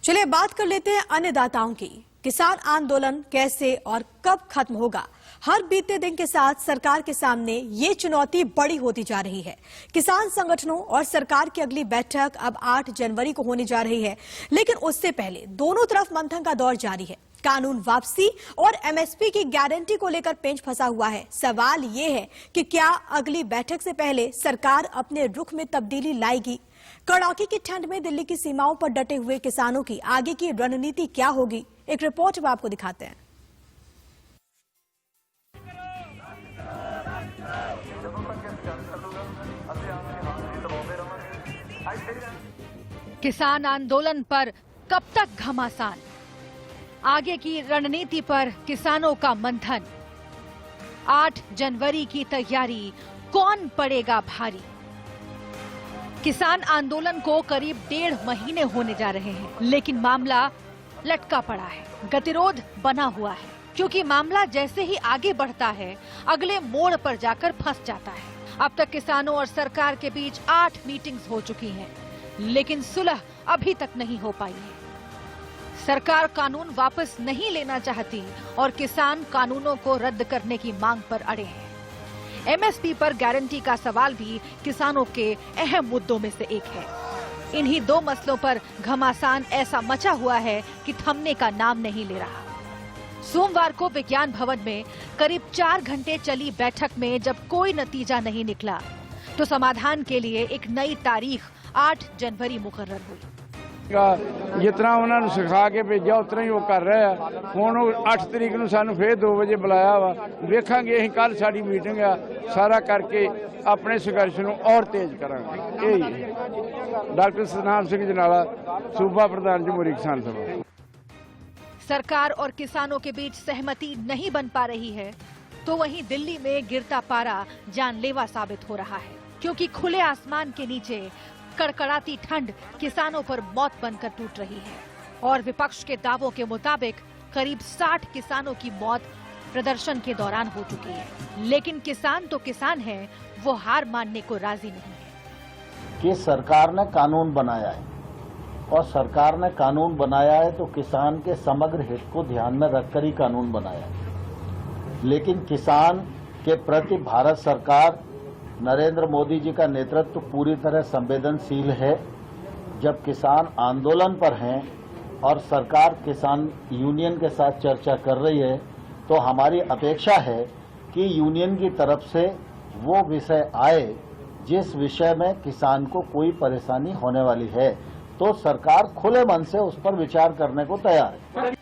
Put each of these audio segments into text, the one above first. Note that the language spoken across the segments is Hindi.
चलिए बात कर लेते हैं अन्नदाताओं की। किसान आंदोलन कैसे और कब खत्म होगा? हर बीते दिन के साथ सरकार के सामने ये चुनौती बड़ी होती जा रही है। किसान संगठनों और सरकार की अगली बैठक अब 8 जनवरी को होने जा रही है, लेकिन उससे पहले दोनों तरफ मंथन का दौर जारी है। कानून वापसी और एमएसपी की गारंटी को लेकर पेंच फंसा हुआ है। सवाल ये है कि क्या अगली बैठक से पहले सरकार अपने रुख में तब्दीली लाएगी? कड़ाके की ठंड में दिल्ली की सीमाओं पर डटे हुए किसानों की आगे की रणनीति क्या होगी? एक रिपोर्ट में आपको दिखाते हैं। किसान आंदोलन पर कब तक घमासान? आगे की रणनीति पर किसानों का मंथन। 8 जनवरी की तैयारी कौन पड़ेगा भारी? किसान आंदोलन को करीब 1.5 महीने होने जा रहे हैं, लेकिन मामला लटका पड़ा है, गतिरोध बना हुआ है, क्योंकि मामला जैसे ही आगे बढ़ता है अगले मोड़ पर जाकर फंस जाता है। अब तक किसानों और सरकार के बीच 8 मीटिंग्स हो चुकी हैं, लेकिन सुलह अभी तक नहीं हो पाई है। सरकार कानून वापस नहीं लेना चाहती और किसान कानूनों को रद्द करने की मांग पर अड़े हैं। एमएसपी पर गारंटी का सवाल भी किसानों के अहम मुद्दों में से एक है। इन्हीं 2 मसलों पर घमासान ऐसा मचा हुआ है कि थमने का नाम नहीं ले रहा। सोमवार को विज्ञान भवन में करीब 4 घंटे चली बैठक में जब कोई नतीजा नहीं निकला, तो समाधान के लिए एक नई तारीख 8 जनवरी मुकर्रर हुई। जितना उन्होंने सिखा के भेजा उतना ही वो कर रहे हैं। हुण 8 तरीक नूं सानूं फिर 2 बजे बुलाया वा, वेखांगे असीं कल साडी मीटिंग आ, सारा करके अपने संघर्ष नूं और तेज करांगे। यही डॉक्टर सतनाम सिंह जनाला, सूबा प्रधान जमहूरी किसान सभा। सरकार और किसानों के बीच सहमति नहीं बन पा रही है, तो वहीं दिल्ली में गिरता पारा जानलेवा साबित हो रहा है, क्योंकि खुले आसमान के नीचे कड़कड़ाती ठंड किसानों पर मौत बनकर टूट रही है। और विपक्ष के दावों के मुताबिक करीब 60 किसानों की मौत प्रदर्शन के दौरान हो चुकी है। लेकिन किसान तो किसान है, वो हार मानने को राजी नहीं है। कि सरकार ने कानून बनाया है और सरकार ने कानून बनाया है तो किसान के समग्र हित को ध्यान में रखकर ही कानून बनाया है। लेकिन किसान के प्रति भारत सरकार, नरेंद्र मोदी जी का नेतृत्व पूरी तरह संवेदनशील है। जब किसान आंदोलन पर हैं और सरकार किसान यूनियन के साथ चर्चा कर रही है, तो हमारी अपेक्षा है कि यूनियन की तरफ से वो विषय आए जिस विषय में किसान को कोई परेशानी होने वाली है, तो सरकार खुले मन से उस पर विचार करने को तैयार है।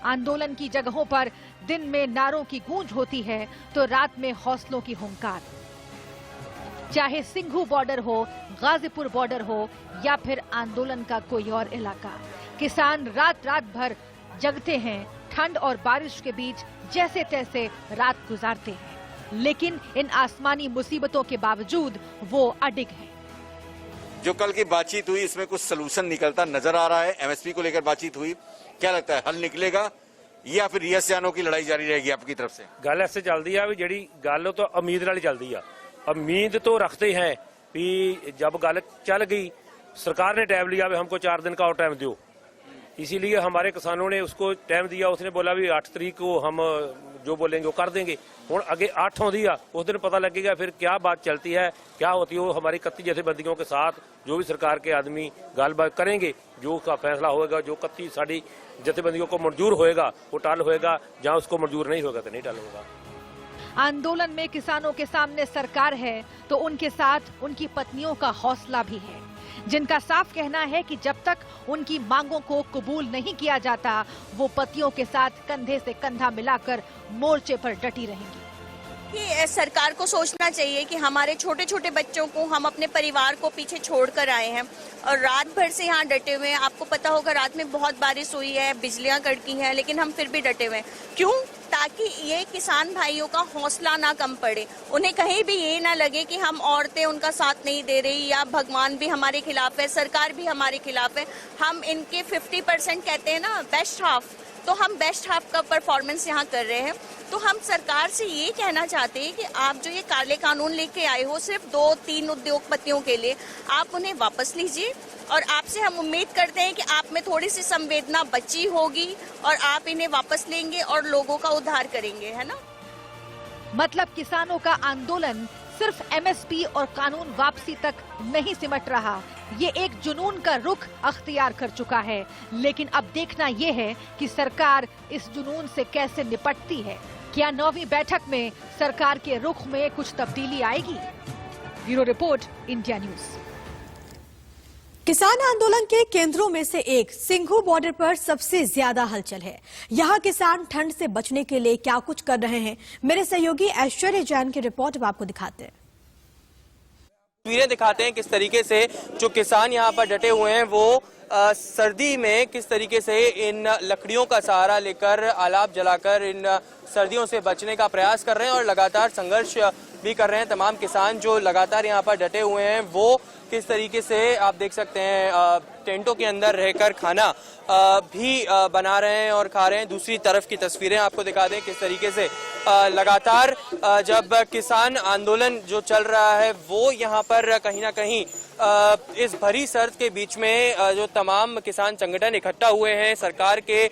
आंदोलन की जगहों पर दिन में नारों की गूंज होती है, तो रात में हौसलों की हुंकार। चाहे सिंघू बॉर्डर हो, गाजीपुर बॉर्डर हो या फिर आंदोलन का कोई और इलाका, किसान रात रात भर जगते हैं, ठंड और बारिश के बीच जैसे तैसे रात गुजारते हैं। लेकिन इन आसमानी मुसीबतों के बावजूद वो अडिग हैं। जो कल की बातचीत हुई, इसमें कुछ सलूशन निकलता नजर आ रहा है। एमएसपी को लेकर बातचीत हुई, क्या लगता है हल निकलेगा या फिर रियासतों की लड़ाई जारी रहेगी आपकी तरफ से? गल ऐसे चलती है, जी गल तो उम्मीद वाली चलती है। उम्मीद तो रखते हैं कि जब गल चल गई, सरकार ने टाइम लिया, हमको 4 दिन का और टाइम दो, इसीलिए हमारे किसानों ने उसको टाइम दिया। उसने बोला भी 8 तारीख को हम जो बोलेंगे वो कर देंगे। हुण अगे 8 हो दिया, उस दिन पता लगेगा फिर क्या बात चलती है, क्या होती है। वो हमारी 31 जथेबंदियों के साथ जो भी सरकार के आदमी गलबात करेंगे, जो उसका फैसला होगा, जो 31 साड़ी जथेबंदियों को मंजूर होएगा वो टल होएगा, जहाँ उसको मंजूर नहीं होगा तो नहीं टल होगा। आंदोलन में किसानों के सामने सरकार है, तो उनके साथ उनकी पत्नियों का हौसला भी है, जिनका साफ कहना है कि जब तक उनकी मांगों को कबूल नहीं किया जाता, वो पतियों के साथ कंधे से कंधा मिलाकर मोर्चे पर डटी रहेंगी। कि सरकार को सोचना चाहिए कि हमारे छोटे छोटे बच्चों को, हम अपने परिवार को पीछे छोड़कर आए हैं और रात भर से यहाँ डटे हुए हैं। आपको पता होगा रात में बहुत बारिश हुई है, बिजलियां कड़की हैं, लेकिन हम फिर भी डटे हुए हैं। क्यों? ताकि ये किसान भाइयों का हौसला ना कम पड़े, उन्हें कहीं भी ये ना लगे कि हम औरतें उनका साथ नहीं दे रही या भगवान भी हमारे खिलाफ है, सरकार भी हमारे खिलाफ है। हम इनके 50% कहते हैं ना, बेस्ट हाफ, तो हम बेस्ट हाफ का परफॉर्मेंस यहाँ कर रहे हैं। तो हम सरकार से ये कहना चाहते हैं कि आप जो ये काले कानून लेके आए हो सिर्फ 2-3 उद्योगपतियों के लिए, आप उन्हें वापस लीजिए और आपसे हम उम्मीद करते हैं कि आप में थोड़ी सी संवेदना बची होगी और आप इन्हें वापस लेंगे और लोगों का उद्धार करेंगे, है ना। मतलब किसानों का आंदोलन सिर्फ एमएसपी और कानून वापसी तक नहीं सिमट रहा, ये एक जुनून का रुख अख्तियार कर चुका है। लेकिन अब देखना ये है कि सरकार इस जुनून से कैसे निपटती है। क्या 9वीं बैठक में सरकार के रुख में कुछ तब्दीली आएगी? Bureau report, India news. किसान आंदोलन के केंद्रों में से एक सिंघू बॉर्डर पर सबसे ज्यादा हलचल है। यहाँ किसान ठंड से बचने के लिए क्या कुछ कर रहे हैं, मेरे सहयोगी ऐश्वर्य जैन की रिपोर्ट अब आपको दिखाते हैं। तस्वीरें दिखाते हैं किस तरीके से जो किसान यहाँ पर डटे हुए हैं वो सर्दी में किस तरीके से इन लकड़ियों का सहारा लेकर आलाप जलाकर इन सर्दियों से बचने का प्रयास कर रहे हैं और लगातार संघर्ष भी कर रहे हैं। तमाम किसान जो लगातार यहाँ पर डटे हुए हैं वो किस तरीके से आप देख सकते हैं टेंटों के अंदर रहकर खाना भी बना रहे हैं और खा रहे हैं। दूसरी तरफ की तस्वीरें आपको दिखा दें किस तरीके से लगातार जब किसान आंदोलन जो चल रहा है वो यहाँ पर कहीं ना कहीं इस भरी सर्द के बीच में जो तमाम किसान संगठन इकट्ठा हुए हैं सरकार के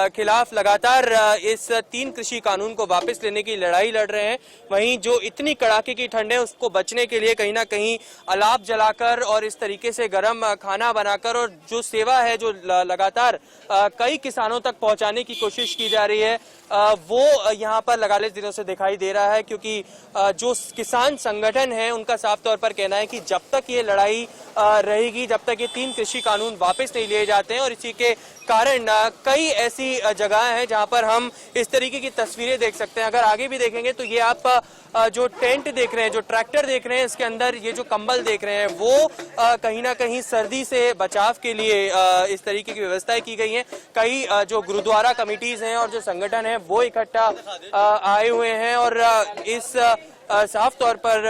खिलाफ लगातार इस 3 कृषि कानून को वापस लेने की लड़ाई लड़ रहे हैं। वहीं जो इतनी कड़ाके की ठंड है उसको बचने के लिए कहीं ना कहीं अलाप जलाकर और इस तरीके से गर्म खाना बनाकर और जो सेवा है जो लगातार कई किसानों तक पहुंचाने की कोशिश की जा रही है वो यहाँ पर लगातार दिनों से दिखाई दे रहा है। क्योंकि जो किसान संगठन है उनका साफ तौर पर कहना है कि जब तक ये लड़ाई रहेगी, जब तक ये 3 कृषि कानून वापस नहीं लिए जाते हैं और इसी के कारण कई ऐसी जगह हैं जहां पर हम इस तरीके की तस्वीरें देख सकते हैं। अगर आगे भी देखेंगे तो ये आप जो टेंट देख रहे हैं, जो ट्रैक्टर देख रहे हैं, इसके अंदर ये जो कंबल देख रहे हैं वो कहीं ना कहीं सर्दी से बचाव के लिए इस तरीके की व्यवस्थाएं की गई हैं। कई जो गुरुद्वारा कमिटीज हैं और जो संगठन है वो इकट्ठा आए हुए हैं और इस साफ तौर पर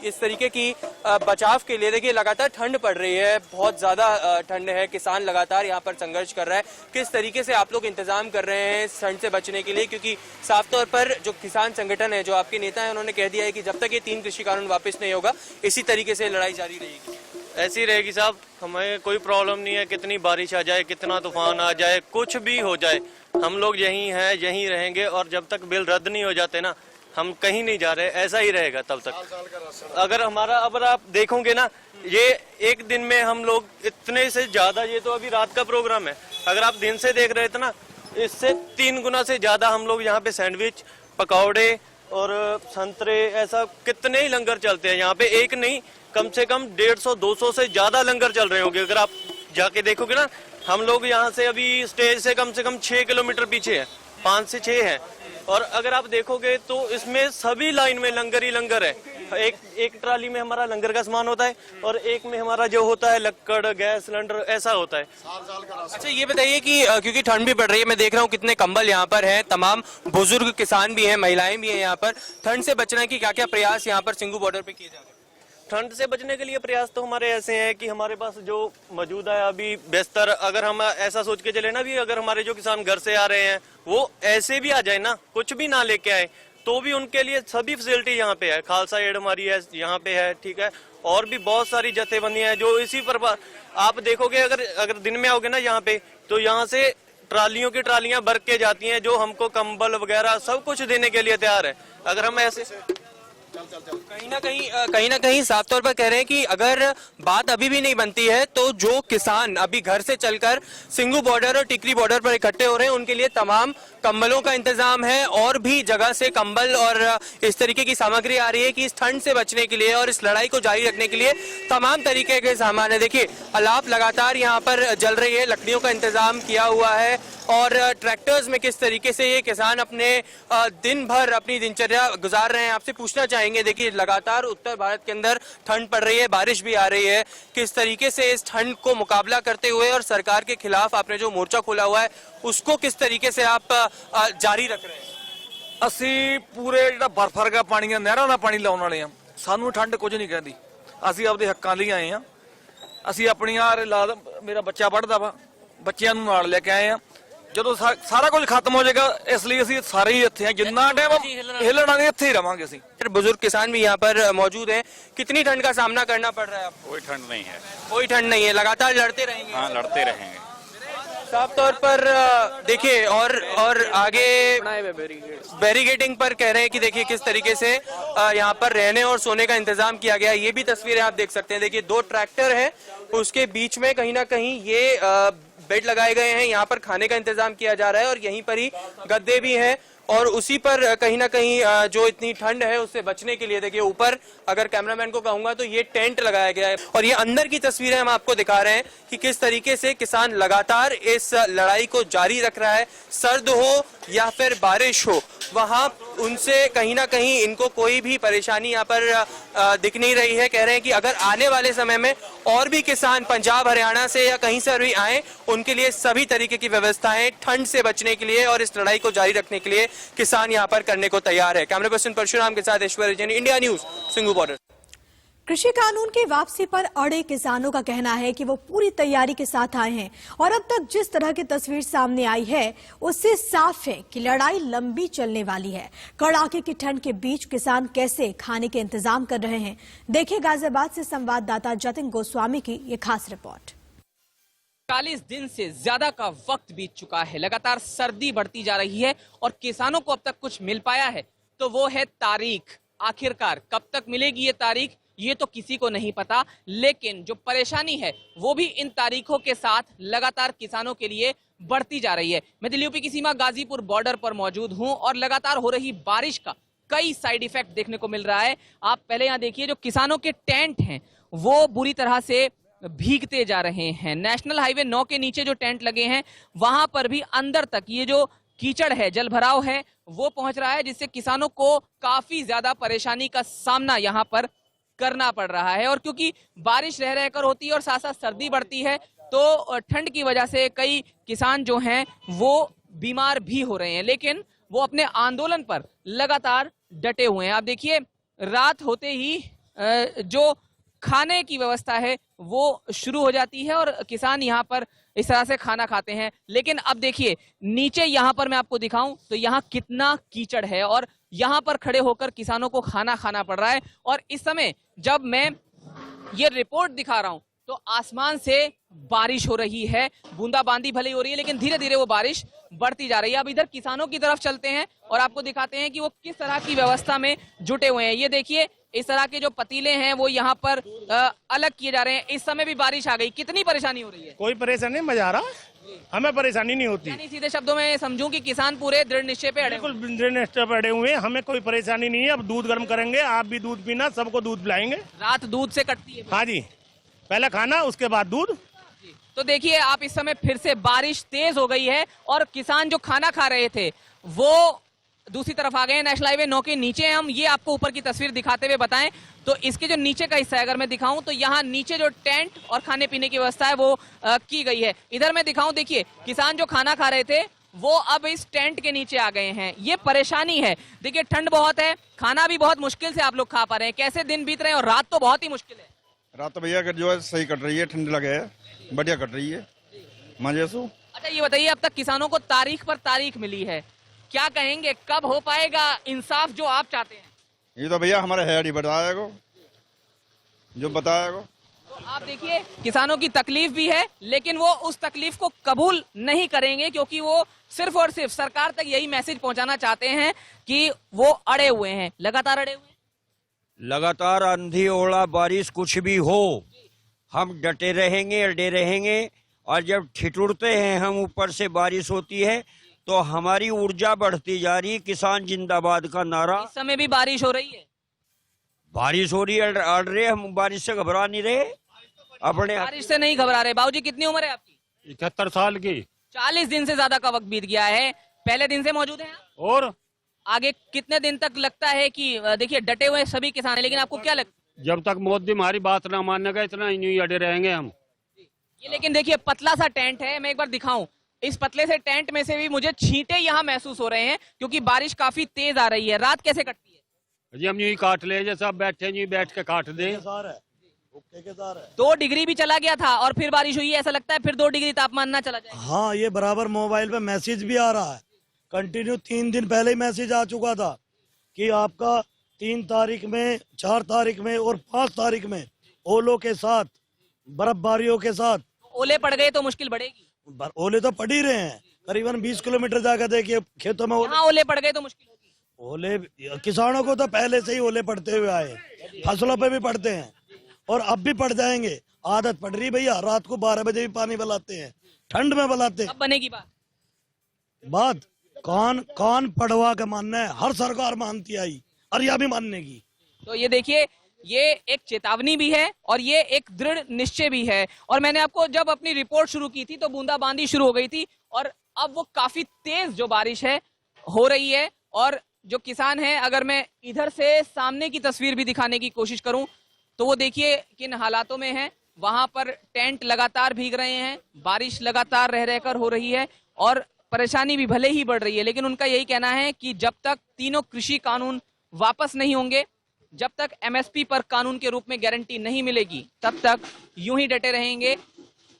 इस तरीके की बचाव के लिए देखिए लगातार ठंड पड़ रही है, बहुत ज्यादा ठंड है। किसान लगातार यहाँ पर संघर्ष कर रहा है। किस तरीके से आप लोग इंतजाम कर रहे हैं इस ठंड से बचने के लिए? क्योंकि साफ तौर पर जो किसान संगठन है, जो आपके नेता है, उन्होंने कह दिया है कि जब तक ये 3 कृषि कानून वापस नहीं होगा इसी तरीके से लड़ाई जारी रहेगी। ऐसी रहेगी साहब, हमें कोई प्रॉब्लम नहीं है। कितनी बारिश आ जाए, कितना तूफान आ जाए, कुछ भी हो जाए, हम लोग यहीं हैं, यहीं रहेंगे और जब तक बिल रद्द नहीं हो जाते ना हम कहीं नहीं जा रहे। ऐसा ही रहेगा तब तक। अगर हमारा अब आप देखोगे ना ये एक दिन में हम लोग इतने से ज्यादा, ये तो अभी रात का प्रोग्राम है, अगर आप दिन से देख रहे थे ना इससे 3 गुना से ज्यादा हम लोग यहाँ पे सैंडविच, पकौड़े और संतरे, ऐसा कितने ही लंगर चलते हैं यहाँ पे। एक नहीं, कम से कम 150-200 से ज्यादा लंगर चल रहे होंगे। अगर आप जाके देखोगे ना, हम लोग यहाँ से अभी स्टेज से कम 6 किलोमीटर पीछे है, 5 से 6 है। और अगर आप देखोगे तो इसमें सभी लाइन में लंगर ही लंगर है। एक ट्राली में हमारा लंगर का सामान होता है और एक में हमारा जो होता है लक्कड़, गैस सिलेंडर, ऐसा होता है। अच्छा ये बताइए कि क्योंकि ठंड भी पड़ रही है, मैं देख रहा हूँ कितने कंबल यहाँ पर हैं, तमाम बुजुर्ग किसान भी हैं, महिलाएं भी हैं यहाँ पर। ठंड से बचने की क्या क्या प्रयास यहाँ पर सिंघू बॉर्डर पे किए जा रहे हैं? ठंड से बचने के लिए प्रयास तो हमारे ऐसे हैं कि हमारे पास जो मौजूदा है अभी बेस्तर, अगर हम ऐसा सोच के चले ना भी, अगर हमारे जो किसान घर से आ रहे हैं वो ऐसे भी आ जाए ना, कुछ भी ना लेके आए, तो भी उनके लिए सभी फैसिलिटी यहाँ पे है। खालसा एड हमारी है यहाँ पे है, ठीक है, और भी बहुत सारी जथेबंदियां हैं जो इसी पर आप देखोगे। अगर दिन में आओगे ना यहाँ पे तो यहाँ से ट्रालियों की ट्रालियां भर के जाती हैं जो हमको कंबल वगैरह सब कुछ देने के लिए तैयार है। अगर हम ऐसे कहीं ना कहीं साफ तौर पर कह रहे हैं कि अगर बात अभी भी नहीं बनती है तो जो किसान अभी घर से चलकर सिंघू बॉर्डर और टिकरी बॉर्डर पर इकट्ठे हो रहे हैं उनके लिए तमाम कंबलों का इंतजाम है और भी जगह से कंबल और इस तरीके की सामग्री आ रही है कि इस ठंड से बचने के लिए और इस लड़ाई को जारी रखने के लिए तमाम तरीके के सामान है। देखिए अलाप लगातार यहाँ पर जल रही है, लकड़ियों का इंतजाम किया हुआ है और ट्रैक्टर्स में किस तरीके से ये किसान अपने दिन भर अपनी दिनचर्या गुजार रहे हैं। आपसे पूछना चाहेंगे, देखिए लगातार उत्तर भारत के अंदर ठंड पड़ रही है, बारिश भी आ रही है, किस तरीके से इस ठंड को मुकाबला करते हुए और सरकार के खिलाफ आपने जो मोर्चा खोला हुआ है उसको किस तरीके से आप जारी रख रहे हैं? ਅਸੀਂ ਪੂਰੇ ਜਿਹੜਾ ਬਰਫ਼ ਵਰਗਾ ਪਾਣੀ ਆ, ਨਹਿਰਾਂ ਦਾ ਪਾਣੀ ਲਾਉਣ ਵਾਲੇ ਆ। ਸਾਨੂੰ ਠੰਡ ਕੁਝ ਨਹੀਂ ਕਹਿੰਦੀ, ਅਸੀਂ ਆਪਦੇ ਹੱਕਾਂ ਲਈ ਆਏ ਆ। ਅਸੀਂ ਆਪਣੀਆਂ ਮੇਰਾ ਬੱਚਾ ਪੜ੍ਹਦਾ ਵਾ, ਬੱਚਿਆਂ ਨੂੰ ਨਾਲ ਲੈ ਕੇ ਆਏ ਆ ਜਦੋਂ ਸਾਰਾ ਕੁਝ ਖਤਮ ਹੋ ਜਾਏਗਾ, ਇਸ ਲਈ ਅਸੀਂ ਸਾਰੇ ਹੀ ਇੱਥੇ ਹਾਂ। ਜਿੰਨਾ ਟਾਈਮ ਹਿੱਲਣਾ ਨਹੀਂ, ਇੱਥੇ ही रवांगे ਅਸੀਂ। बुजुर्ग किसान भी यहाँ पर मौजूद हैं। कितनी ठंड का सामना करना पड़ रहा है आपको? कोई ठंड नहीं है। कोई ठंड नहीं है, लगातार लड़ते रहेंगे? हाँ, लड़ते रहेंगे। साफ तौर पर देखिए, और आगे बैरिकेडिंग पर कह रहे हैं कि देखिए किस तरीके से यहाँ पर रहने और सोने का इंतजाम किया गया है। ये भी तस्वीरें आप देख सकते हैं। देखिए 2 ट्रैक्टर है, उसके बीच में कहीं ना कहीं ये बेड लगाए गए हैं। यहाँ पर खाने का इंतजाम किया जा रहा है और यहीं पर ही गद्दे भी हैं और उसी पर कहीं ना कहीं जो इतनी ठंड है उससे बचने के लिए देखिए ऊपर, अगर कैमरामैन को कहूंगा तो ये टेंट लगाया गया है। और ये अंदर की तस्वीरें हम आपको दिखा रहे हैं कि किस तरीके से किसान लगातार इस लड़ाई को जारी रख रहा है। सर्द हो या फिर बारिश हो, वहां उनसे कहीं ना कहीं इनको कोई भी परेशानी यहाँ पर दिख नहीं रही है। कह रहे हैं कि अगर आने वाले समय में और भी किसान पंजाब हरियाणा से या कहीं से भी आए, उनके लिए सभी तरीके की व्यवस्थाएं ठंड से बचने के लिए और इस लड़ाई को जारी रखने के लिए किसान यहाँ पर करने को तैयार है। कैमरा पर्सन परशुराम के साथ Aishwarya Jain, India News, Singhu border. कृषि कानून की वापसी पर अड़े किसानों का कहना है कि वो पूरी तैयारी के साथ आए हैं और अब तक जिस तरह की तस्वीर सामने आई है उससे साफ है कि लड़ाई लंबी चलने वाली है। कड़ाके की ठंड के बीच किसान कैसे खाने के इंतजाम कर रहे हैं, देखिए गाजियाबाद से संवाददाता जतिन गोस्वामी की ये खास रिपोर्ट। 40 दिन से ज्यादा का वक्त बीत चुका है, लगातार सर्दी बढ़ती जा रही है और किसानों को अब तक कुछ मिल पाया है तो वो है तारीख। आखिरकार कब तक मिलेगी ये तारीख, ये तो किसी को नहीं पता, लेकिन जो परेशानी है वो भी इन तारीखों के साथ लगातार किसानों के लिए बढ़ती जा रही है। मैं दिल्ली यूपी की सीमा गाजीपुर बॉर्डर पर मौजूद हूं और लगातार हो रही बारिश का कई साइड इफेक्ट देखने को मिल रहा है। आप पहले यहाँ देखिए, जो किसानों के टेंट हैं वो बुरी तरह से भीगते जा रहे हैं। नेशनल हाईवे 9 के नीचे जो टेंट लगे हैं वहां पर भी अंदर तक ये जो कीचड़ है, जल भराव है, वो पहुंच रहा है, जिससे किसानों को काफी ज्यादा परेशानी का सामना यहाँ पर करना पड़ रहा है। और क्योंकि बारिश रह रहकर होती है और साथ साथ सर्दी बढ़ती है तो ठंड की वजह से कई किसान जो हैं वो बीमार भी हो रहे हैं, लेकिन वो अपने आंदोलन पर लगातार डटे हुए हैं। आप देखिए, रात होते ही जो खाने की व्यवस्था है वो शुरू हो जाती है और किसान यहाँ पर इस तरह से खाना खाते हैं। लेकिन अब देखिए नीचे, यहाँ पर मैं आपको दिखाऊं तो यहाँ कितना कीचड़ है और यहाँ पर खड़े होकर किसानों को खाना खाना पड़ रहा है। और इस समय जब मैं ये रिपोर्ट दिखा रहा हूं तो आसमान से बारिश हो रही है, बूंदाबांदी भले ही हो रही है लेकिन धीरे धीरे वो बारिश बढ़ती जा रही है। अब इधर किसानों की तरफ चलते हैं और आपको दिखाते हैं कि वो किस तरह की व्यवस्था में जुटे हुए हैं। ये देखिए, इस तरह के जो पतीले हैं वो यहाँ पर अलग किए जा रहे हैं। इस समय भी बारिश आ गई, कितनी परेशानी हो रही है? कोई परेशानी नहीं, मजा आ रहा, हमें परेशानी नहीं होती। यानी सीधे शब्दों में समझूं कि किसान पूरे दृढ़ निश्चय पे अड़े हुए हैं। बिल्कुल दृढ़ निश्चय पे अड़े हुए हैं, हमें कोई परेशानी नहीं है। अब दूध गर्म करेंगे, आप भी दूध पीना, सबको दूध पिलाएंगे। रात दूध से कटती है? हाँ जी, पहले खाना उसके बाद दूध। तो देखिए, आप इस समय फिर से बारिश तेज हो गई है और किसान जो खाना खा रहे थे वो दूसरी तरफ आ गए हैं। नेशनल हाईवे 9 के नीचे हम ये आपको ऊपर की तस्वीर दिखाते हुए बताएं तो इसके जो नीचे का हिस्सा है अगर मैं दिखाऊं तो यहाँ नीचे जो टेंट और खाने पीने की व्यवस्था है वो की गई है। इधर मैं दिखाऊं, देखिए किसान जो खाना खा रहे थे वो अब इस टेंट के नीचे आ गए हैं। ये परेशानी है, देखिए ठंड बहुत है, खाना भी बहुत मुश्किल से आप लोग खा पा रहे हैं। कैसे दिन बीत रहे हैं? और रात तो बहुत ही मुश्किल है। रात तो भैया जो है सही कट रही है, ठंड लगे है, बढ़िया कट रही है, मजे से। अच्छा ये बताइए, अब तक किसानों को तारीख पर तारीख मिली है, क्या कहेंगे, कब हो पाएगा इंसाफ जो आप चाहते हैं? ये तो भैया हमारे हेड ही बताएगा, जो बताएगा। तो आप देखिए, किसानों की तकलीफ भी है लेकिन वो उस तकलीफ को कबूल नहीं करेंगे क्योंकि वो सिर्फ और सिर्फ सरकार तक यही मैसेज पहुंचाना चाहते हैं कि वो अड़े हुए हैं, लगातार अड़े हुए हैं। लगातार आंधी ओला बारिश कुछ भी हो, हम डटे रहेंगे, अड़े रहेंगे। और जब ठिठुरते हैं हम, ऊपर से बारिश होती है तो हमारी ऊर्जा बढ़ती जा रही है। किसान जिंदाबाद का नारा। इस समय भी बारिश हो रही है, बारिश हो रही है, अड़ रहे, हम बारिश से घबरा नहीं रहे, अपने बारिश से नहीं घबरा रहे। बाबूजी कितनी उम्र है आपकी? 71 साल की। 40 दिन से ज्यादा का वक्त बीत गया है, पहले दिन से मौजूद है और आगे कितने दिन तक लगता है कि देखिए डटे हुए सभी किसान हैं, लेकिन आपको क्या लगता है? जब तक मोदी हमारी बात ना मानेगा इतना ही अड़े रहेंगे हम। ये लेकिन देखिए पतला सा टेंट है, मैं एक बार दिखाऊं, इस पतले से टेंट में से भी मुझे छींटे यहाँ महसूस हो रहे हैं क्योंकि बारिश काफी तेज आ रही है। रात कैसे कटती है? जी हम यूं ही काट ले, जैसे आप बैठे यूं बैठ के काट दे। 2 डिग्री भी चला गया था और फिर बारिश हुई है, ऐसा लगता है फिर 2 डिग्री तापमान ना चला जाए। हाँ, ये बराबर मोबाइल पे मैसेज भी आ रहा है, कंटिन्यू 3 दिन पहले ही मैसेज आ चुका था कि आपका 3 तारीख में, 4 तारीख में और 5 तारीख में ओलों के साथ, बर्फबारियों के साथ। ओले पड़ गए तो मुश्किल बढ़ेगी। ओले तो पड़ ही रहे हैं, करीबन 20 किलोमीटर जाकर देखिए खेतों में यहाँ ओले पड़ गए तो मुश्किल होगी। ओले किसानों को तो पहले से ही ओले पड़ते हुए आए, फसलों पे भी पड़ते हैं और अब भी पड़ जाएंगे। आदत पड़ रही भैया, रात को 12 बजे भी पानी बुलाते हैं, ठंड में बुलाते हैं। अब बनेगी बात कौन पड़वा का मानना है, हर सरकार मानती आई और यह भी मानने की। तो ये देखिए, ये एक चेतावनी भी है और ये एक दृढ़ निश्चय भी है। और मैंने आपको जब अपनी रिपोर्ट शुरू की थी तो बूंदाबांदी शुरू हो गई थी और अब वो काफी तेज जो बारिश है हो रही है। और जो किसान हैं, अगर मैं इधर से सामने की तस्वीर भी दिखाने की कोशिश करूं तो वो देखिए किन हालातों में है। वहां पर टेंट लगातार भीग रहे हैं, बारिश लगातार रह रहकर हो रही है और परेशानी भी भले ही बढ़ रही है। लेकिन उनका यही कहना है कि जब तक तीनों कृषि कानून वापस नहीं होंगे, जब तक एमएसपी पर कानून के रूप में गारंटी नहीं मिलेगी, तब तक यूं ही डटे रहेंगे।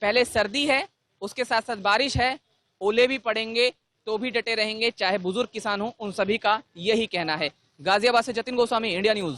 पहले सर्दी है, उसके साथ साथ बारिश है, ओले भी पड़ेंगे तो भी डटे रहेंगे, चाहे बुजुर्ग किसान हो, उन सभी का यही कहना है। गाजियाबाद से जतिन गोस्वामी, इंडिया न्यूज।